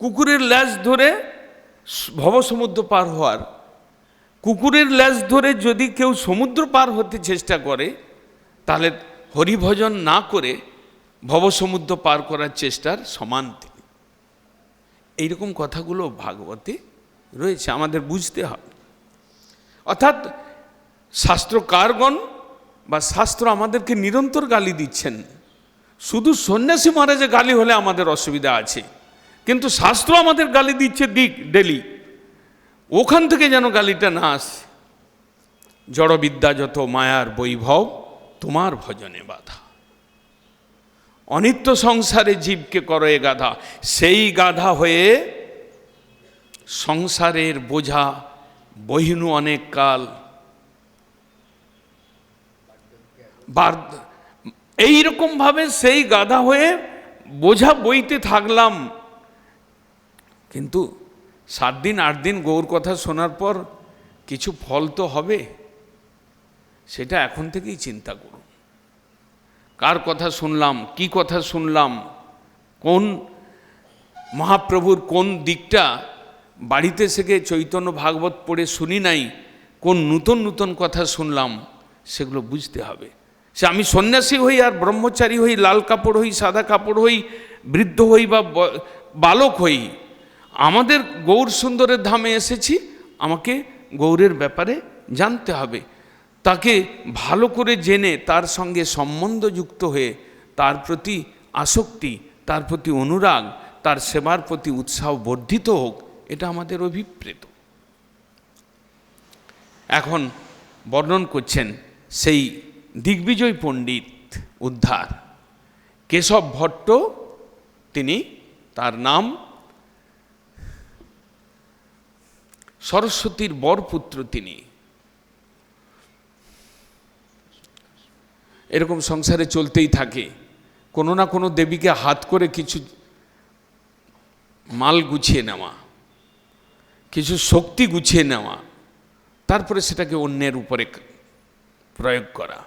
কুকুরের ল্যাজ ধরে ভবসমুদ্র পার হওয়ার। কুকুরের ল্যাজ ধরে যদি কেউ সমুদ্র পার হতে চেষ্টা করে, তাহলে হরিভজন না করে ভবসমুদ্র পার করার চেষ্টার সমান তিনি। এইরকম কথাগুলো ভাগবতে রয়েছে, আমাদের বুঝতে হবে। অর্থাৎ শাস্ত্রকারগণ বা শাস্ত্র আমাদেরকে নিরন্তর গালি দিচ্ছেন। শুধু সন্ন্যাসী মহারাজে গালি হলে আমাদের অসুবিধা আছে, কিন্তু শাস্ত্র আমাদের গালি দিচ্ছে ডেলি, ওখান থেকে যেন গালিটা না আসে। জড়বিদ্যা যত মায়ার বৈভব তোমার ভজনে বাধা, অনিত্য সংসারে জীবকে করো এ গাধা। সেই গাধা হয়ে সংসারের বোঝা বহিনু অনেক কাল, এই রকম ভাবে সেই গাধা হয়ে বোঝা বইতে থাকলাম, কিন্তু 7 দিন 8 দিন গৌর কথা শোনার পর কিছু ফল তো হবে, সেটা এখন থেকেই চিন্তা করুন। কার কথা শুনলাম, কি কথা শুনলাম, কোন মহাপ্রভুর কোন দিকটা বাড়িতে থেকে চৈতন্য ভাগবত পড়ে শুনি নাই, কোন নূতন নূতন কথা শুনলাম, সেগুলো বুঝতে হবে। সে আমি সন্ন্যাসী হই আর ব্রহ্মচারী হই, লাল কাপড় হই, সাদা কাপড় হই, বৃদ্ধ হই বা বালক হই, আমাদের গৌর সুন্দরের ধামে এসেছি, আমাকে গৌরের ব্যাপারে জানতে হবে। তাকে ভালো করে জেনে তার সঙ্গে সম্বন্ধযুক্ত হয়ে তার প্রতি আসক্তি, তার প্রতি অনুরাগ, তার সেবার প্রতি উৎসাহ বর্ধিত হোক, এটা আমাদের অভিপ্রেত। এখন বর্ণন করছেন সেই দিগ্বিজয় পণ্ডিত উদ্ধার কেশব ভট্ট, তিনি, তার নাম সরস্বতীর বরপুত্র তিনি। এরকম সংসারে চলতেই থাকে, কোনো না কোনো দেবীকে হাত করে কিছু মাল গুছিয়ে নেওয়া, কিছু শক্তি গুছিয়ে নেওয়া, তারপরে সেটাকে অন্যের উপরে প্রয়োগ করা।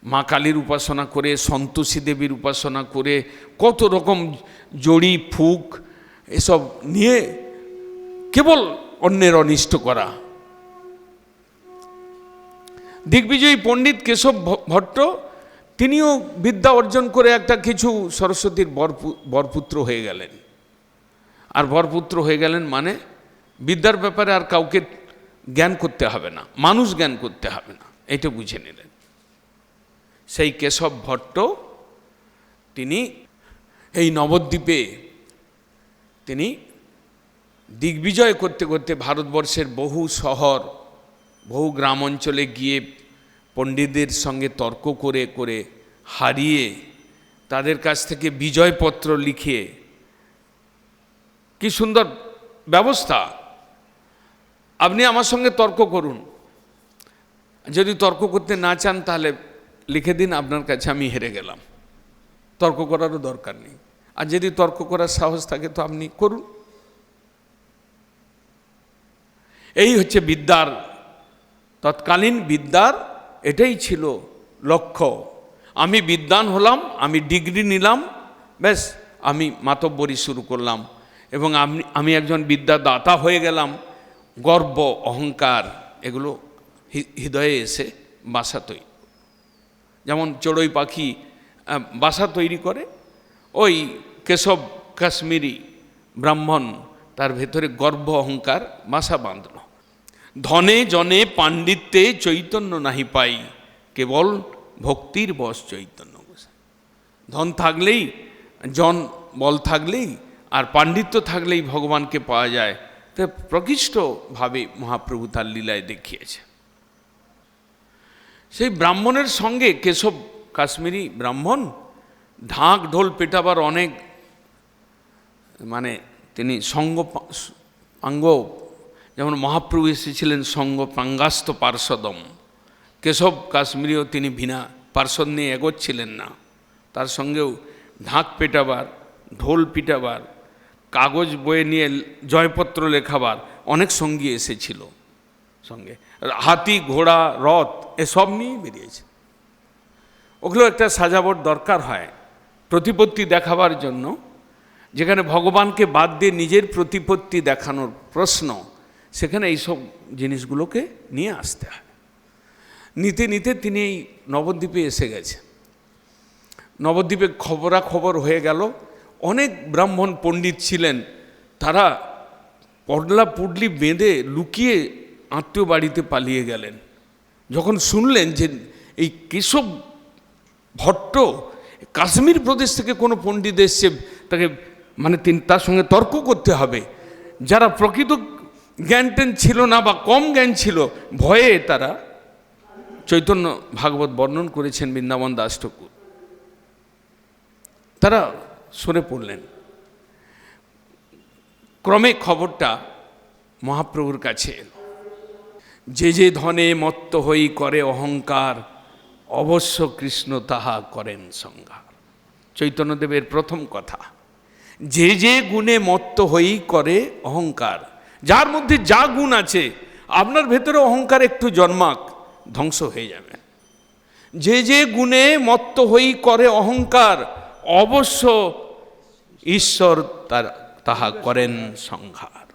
মা কালীর উপাসনা করে, সন্তোষী দেবীর উপাসনা করে, কত রকম জড়ি ফুক এসব নিয়ে কেবল অন্যের অনিষ্ট করা। দিগ্বিজয়ী পণ্ডিত কেশব ভট্ট, তিনিও বিদ্যা অর্জন করে একটা কিছু সরস্বতীর বরপুত্র হয়ে গেলেন। আর বরপুত্র হয়ে গেলেন মানে বিদ্যার ব্যাপারে আর কাউকে জ্ঞান করতে হবে না, মানুষ জ্ঞান করতে হবে না, এটা বুঝে নিলেন। সেই কেশব ভট্ট তিনি এই নবদ্বীপে তিনি দিগ্বিজয় করতে করতে ভারতবর্ষের বহু শহর, বহু গ্রাম অঞ্চলে গিয়ে পণ্ডিতদের সঙ্গে তর্ক করে করে হারিয়ে তাদের কাছ থেকে বিজয়পত্র লিখে, কি সুন্দর ব্যবস্থা। আপনি আমার সঙ্গে তর্ক করুন, যদি তর্ক করতে না চান তাহলে লিখে দিন আপনার কাছে আমি হেরে গেলাম, তর্ক করারও দরকার নেই। আর যদি তর্ক করার সাহস থাকে তো আপনি করুন। এই হচ্ছে বিদ্যার, তৎকালীন বিদ্যার এটাই ছিল লক্ষ্য। আমি বিদ্বান হলাম, আমি ডিগ্রি নিলাম, ব্যাস আমি মাতব্বরি শুরু করলাম, এবং আমি একজন বিদ্যাদাতা হয়ে গেলাম। গর্ব অহংকার এগুলো হৃদয়ে এসে বাসা তৈরি, যেমন চড়ুই পাখি বাসা তৈরি করে, ওই কেশব কাশ্মীরি ব্রাহ্মণ তার ভেতরে গর্ব অহংকার বাসা বাঁধল। ধনে জনে পাণ্ডিত্যে চৈতন্য নাহি পাই, কেবল ভক্তির বশ চৈতন্য বসে। ধন থাকলেই, জন বল থাকলেই আর পাণ্ডিত্য থাকলেই ভগবানকে পাওয়া যায়। তো প্রকৃষ্টভাবে মহাপ্রভু তার লীলায় দেখিয়েছে। সেই ব্রাহ্মণের সঙ্গে কেশব কাশ্মীরি ব্রাহ্মণ ঢাক ঢোল পেটাবার অনেক, মানে তিনি সঙ্গ যেমন মহাপ্রভু এসেছিলেন সঙ্গ পাঙ্গাস্ত পার্শ্বদম, কেশব কাশ্মীরিও তিনি বিনা পার্শ্বদ নিয়ে এগোচ্ছিলেন না, তার সঙ্গেও ঢাক পেটাবার, ঢোল পিটাবার, কাগজ বয়ে নিয়ে জয়পত্র লেখাবার অনেক সঙ্গী এসেছিল সঙ্গে, হাতি ঘোড়া রথ এসব নিয়েই বেরিয়েছে। ওগুলো একটা সাজাবট দরকার হয় প্রতিপত্তি দেখাবার জন্য, যেখানে ভগবানকে বাদ দিয়ে নিজের প্রতিপত্তি দেখানোর প্রশ্ন, সেখানে এইসব জিনিসগুলোকে নিয়ে আসতে হয়। নিতে নিতে তিনি এই নবদ্বীপে এসে গেছে। নবদ্বীপে খবরাখবর হয়ে গেল, অনেক ব্রাহ্মণ পণ্ডিত ছিলেন, তারা পডলা পুডলি বেঁধে লুকিয়ে আত্মীয় বাড়িতে পালিয়ে গেলেন। যখন শুনলেন যে এই কেশব ভট্ট কাশ্মীর প্রদেশ থেকে কোনো পণ্ডিত এসছে, তাকে মানে তার সঙ্গে তর্ক করতে হবে, যারা প্রকৃত জ্ঞান ট্যান ছিল না বা কম জ্ঞান ছিল, ভয়ে তারা, চৈতন্য ভাগবত বর্ণন করেছেন বৃন্দাবন দাস ঠাকুর, তারা সরে পড়লেন। ক্রমে খবরটা মহাপ্রভুর কাছে এলো। যে যে ধনে মত্ত হই করে অহংকার, অবশ্য কৃষ্ণ তাহা করেন সংহার। চৈতন্যদেবের প্রথম কথা, যে যে গুণে মত্ত হয়েই করে অহংকার, যার মধ্যে যা গুণ আছে, আপনার ভেতরে অহংকার একটু জন্মাক, ধ্বংস হয়ে যাবে। যে যে গুণে মত্ত হয়েই করে অহংকার, অবশ্য ঈশ্বর তাহা করেন সংহার।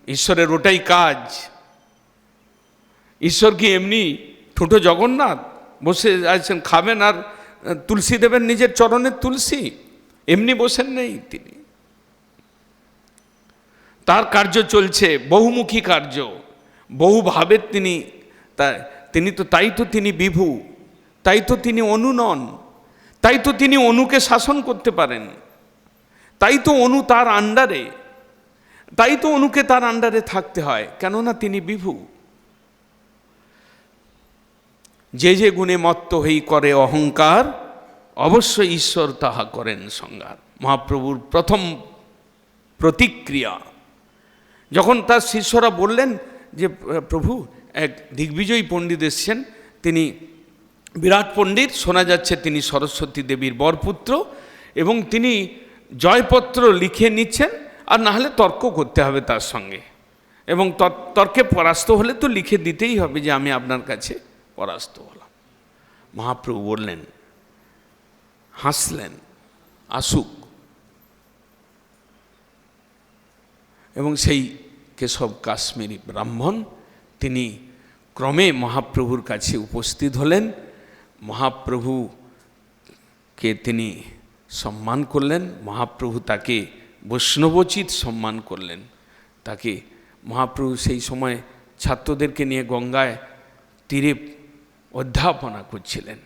ঈশ্বরের ওটাই কাজ। ঈশ্বর কি এমনি ঠুঁটো জগন্নাথ বসে আছেন, খাবেন আর তুলসী দেবেন নিজের চরণের তুলসী? এমনি বসেন নেই তিনি, তার কার্য চলছে, বহুমুখী কার্য, বহুভাবে তিনি তো তাই তো তিনি বিভু, তাই তো তিনি অনু নন, তাই তো তিনি অনুকে শাসন করতে পারেন, তাই তো অনু তার আন্ডারে, তাই তো অনুকে তার আন্ডারে থাকতে হয়, কেননা তিনি বিভু। যে যে গুণে মত্ত হই করে অহংকার, অবশ্যই ঈশ্বর তাহা করেন সংহার। মহাপ্রভুর প্রথম প্রতিক্রিয়া, যখন তার শিষ্যরা বললেন যে প্রভু এক দিগ্বিজয়ী পণ্ডিত এসছেন, তিনি বিরাট পণ্ডিত, শোনা যাচ্ছে তিনি সরস্বতী দেবীর বরপুত্র, এবং তিনি জয়পত্র লিখে নিচ্ছেন, আর না হলে তর্ক করতে হবে তার সঙ্গে, এবং তর্কে পরাস্ত হলে তো লিখে দিতেই হবে যে আমি আপনার কাছে পরাস্ত হলাম। মহাপ্রভু বললেন, হাসলেন, আসুক। এবং সেই কেশব কাশ্মীরি ব্রাহ্মণ তিনি ক্রমে মহাপ্রভুর কাছে উপস্থিত হলেন। মহাপ্রভুকে তিনি সম্মান করলেন, মহাপ্রভু তাকে বৈষ্ণবোচিত সম্মান করলেন। তাকে মহাপ্রভু সেই সময় ছাত্রদেরকে নিয়ে গঙ্গায় তীরে অধ্যাপনা করছিলেন।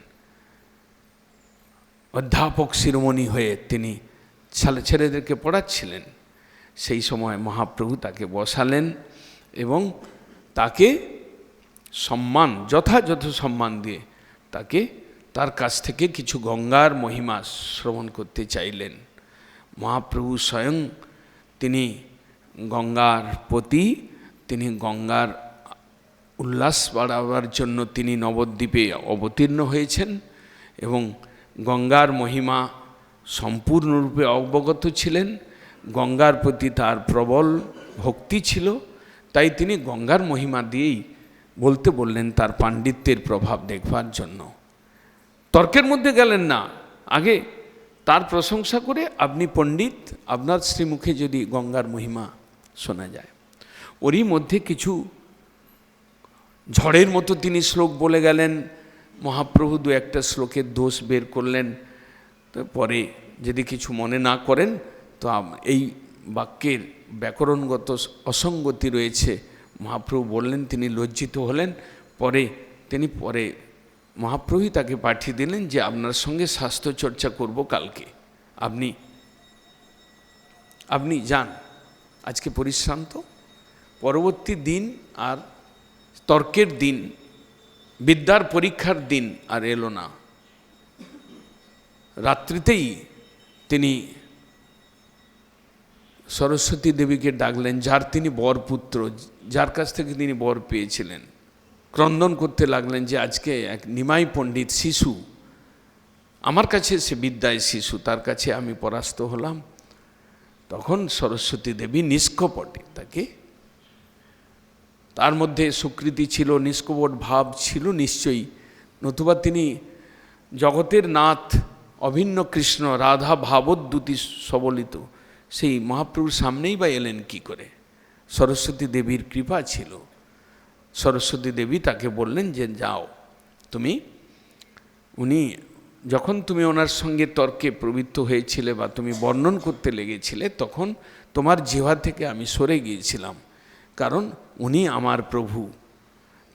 অধ্যাপক শিরোমণি হয়ে তিনি ছেলেদেরকে পড়াচ্ছিলেন। সেই সময় মহাপ্রভু তাকে বসালেন এবং তাকে সম্মান, যথাযথ সম্মান দিয়ে তাকে তার কাছ থেকে কিছু গঙ্গার মহিমা শ্রবণ করতে চাইলেন। মহাপ্রভু স্বয়ং তিনি গঙ্গার প্রতি, তিনি গঙ্গার উল্লাস বাড়াবার জন্য তিনি নবদ্বীপে অবতীর্ণ হয়েছেন এবং গঙ্গার মহিমা সম্পূর্ণরূপে অবগত ছিলেন। গঙ্গার প্রতি তার প্রবল ভক্তি ছিল, তাই তিনি গঙ্গার মহিমা দিয়েই বলতে বললেন তার পাণ্ডিত্যের প্রভাব দেখবার জন্য। তর্কের মধ্যে গেলেন না, আগে তার প্রশংসা করে, আপনি পণ্ডিত, আপনার শ্রীমুখে যদি গঙ্গার মহিমা শোনা যায়। ওরই মধ্যে কিছু ঝড়ের মতো তিনি শ্লোক বলে গেলেন। মহাপ্রভু দু একটা শ্লোকের দোষ বের করলেন। তো পরে যদি কিছু মনে না করেন তো এই বাক্যের ব্যাকরণগত অসঙ্গতি রয়েছে, মহাপ্রভু বললেন, তিনি লজ্জিত হলেন। পরে মহাপ্রভুই তাকে পাঠিয়ে দিলেন যে আপনার সঙ্গে স্বাস্থ্য চর্চা করব কালকে, আপনি যান, আজকে পরিশ্রান্ত। পরবর্তী দিন আর তর্কের দিন, বিদ্যার পরীক্ষার দিন আর এলো না। রাত্রিতেই তিনি সরস্বতী দেবীকে ডাকলেন, যার তিনি বরপুত্র, যার কাছ থেকে তিনি বর পেয়েছিলেন। ক্রন্দন করতে লাগলেন যে আজকে এক নিমাই পণ্ডিত শিশু, আমার কাছে সে বিদ্যায় শিশু, তার কাছে আমি পরাস্ত হলাম। তখন সরস্বতী দেবী নিষ্কপটে তাকে, তার মধ্যে সুকৃতি ছিল, নিষ্কপট ভাব ছিল নিশ্চয়ই, নতুবা তিনি জগতের নাথ অভিন্ন কৃষ্ণ রাধা ভাবোদ্যুতি সবলিত সেই মহাপ্রভুর সামনেই বা এলেন কি করে? সরস্বতী দেবীর কৃপা ছিল। সরস্বতী দেবী তাকে বললেন যে যাও তুমি, যখন তুমি ওনার সঙ্গে তর্কে প্রবৃত্ত হয়েছিলে বা তুমি বর্ণন করতে লেগেছিলে, তখন তোমার জিহ্বা থেকে আমি সরে গিয়েছিলাম, কারণ উনি আমার প্রভু।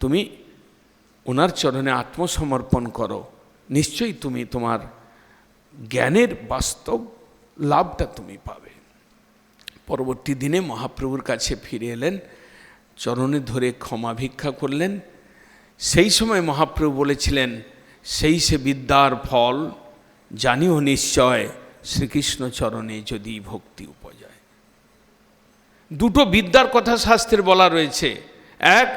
তুমি ওনার চরণে আত্মসমর্পণ করো, নিশ্চয়ই তুমি তোমার জ্ঞানের বাস্তব লাভটা তুমি পাবে। পরবর্তী দিনে মহাপ্রভুর কাছে ফিরে এলেন, চরণে ধরে ক্ষমা ভিক্ষা করলেন। সেই সময় মহাপ্রভু বলেছিলেন, সেই সে বিদ্যার ফল জানিও নিশ্চয়, শ্রীকৃষ্ণ চরণে যদি ভক্তি উপজয়। দুটো বিদ্যার কথা শাস্ত্রে বলা রয়েছে। এক,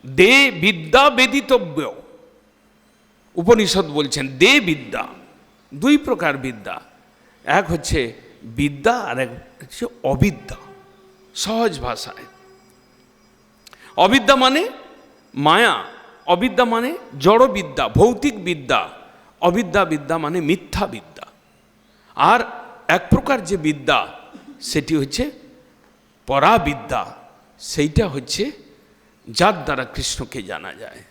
দে বিদ্যা বেদিতব্য, উপনিষদ বলছেন দে বিদ্যা। দুই প্রকার বিদ্যা, এক হচ্ছে বিদ্যা আর এক হচ্ছে অবিদ্যা। সহজ ভাষায় অবিদ্যা মানে মায়া, অবিদ্যা মানে জড় বিদ্যা, ভৌতিক বিদ্যা। অবিদ্যা বিদ্যা মানে মিথ্যা বিদ্যা। আর এক প্রকার যে বিদ্যা সেটি হচ্ছে পরাবিদ্যা, সেইটা হচ্ছে যার দ্বারা কৃষ্ণকে জানা যায়।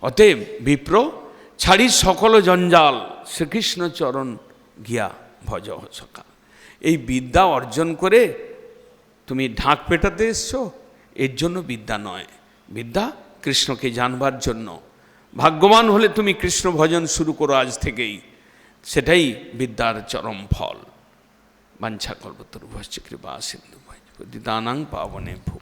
অতএব বিপ্র ছাড়ি সকল জঞ্জাল, শ্রীকৃষ্ণ চরণ গিয়া ভজ সখা। এই বিদ্যা অর্জন করে তুমি ঢাক পেটাতে এসছো, এর জন্য বিদ্যা নয়। বিদ্যা কৃষ্ণকে জানবার জন্য। ভাগ্যবান হলে তুমি কৃষ্ণ ভজন শুরু করো আজ থেকেই, সেটাই বিদ্যার চরম ফল। বাঞ্ছা কল্পতরুভ্যশ্চ কৃপা সিন্ধু পতিতানাং পাবনে ভূ।